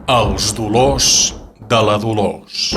Els dolors de la Dolors.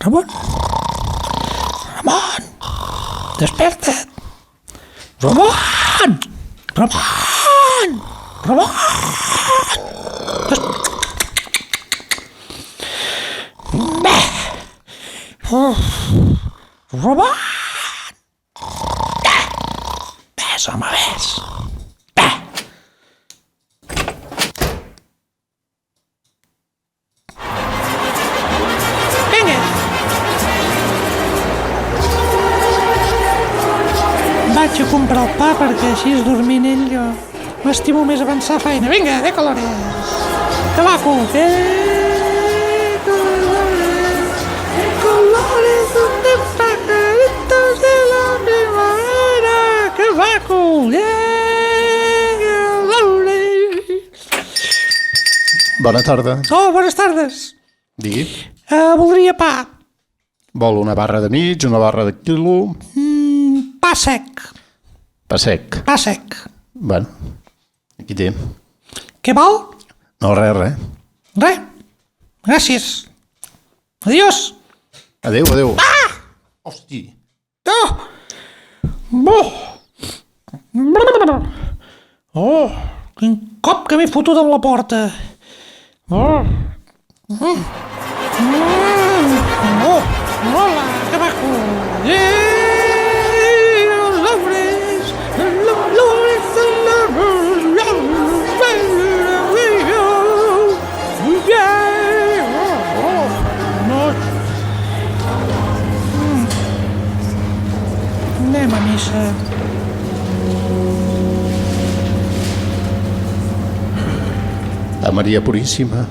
Ramon, desperta't. Ramon. Ramon. Ves, home, ves. Vaig a comprar el pa perquè així dormint ell jo m'estimo més avançar feina. Vinga, de colores. Que maco. De colores de pajaritos de la primavera. Que maco. Bona tarda. Oh, bones tardes. Digui. Voldria pa. Vol una barra de mig, una barra de quilo? Pa sec. Pa sec. Pa sec. Bueno, aquí té. Què val? No, res. Res. Gràcies. Adiós. Adéu. Ah! Hosti. Oh, quin cop que m'he fotut amb la porta. Hola, que maco. Anem a missa. A Maria Puríssima.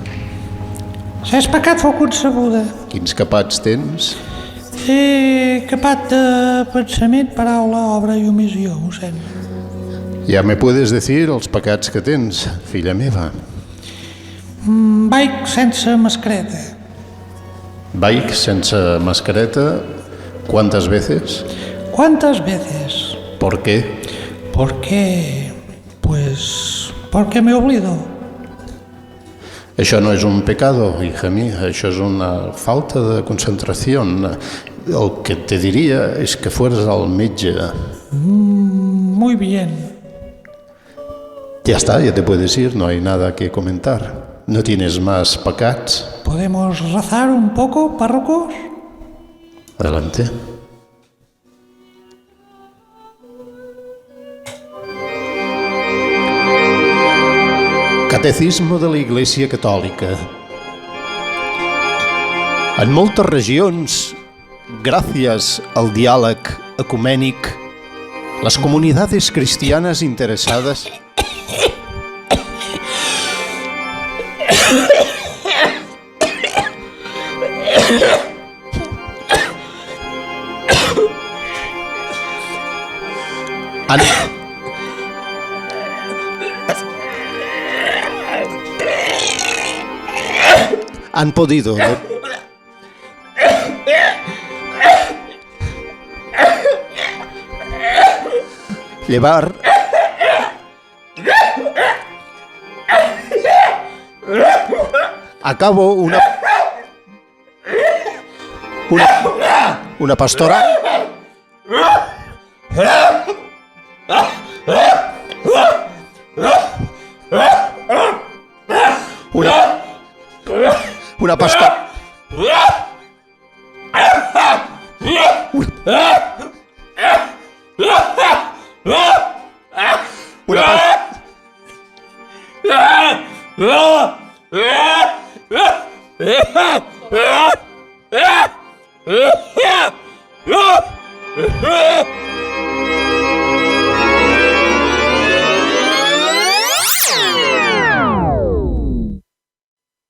Si has pecat fou concebuda. Quins capats tens? He capat de pensament, paraula, obra i omissió, mossèn. Ja me puedes decir els pecats que tens, filla meva. Vaig sense mascareta. Vaig sense mascareta, ¿cuántas veces? ¿Cuántas veces? ¿Por qué? ¿Por qué? Pues porque me olvido. Això no és un pecado, hija mía, això és una falta de concentració. El que te diria és que fueras al metge. Muy bien. Ya está, ya te puedes ir, no hay nada que comentar. No tienes más pecats. ¿Podemos rezar un poco, párrocos? Adelante. Catecismo de la Iglesia Catòlica. En moltes regions, gràcies al diàleg ecumènic, les comunidades cristianas interesades han podido llevar a cabo una pastoral una pasta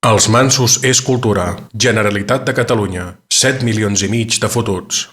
Els mansos és cultura. Generalitat de Catalunya. 7 milions i mig de fotuts.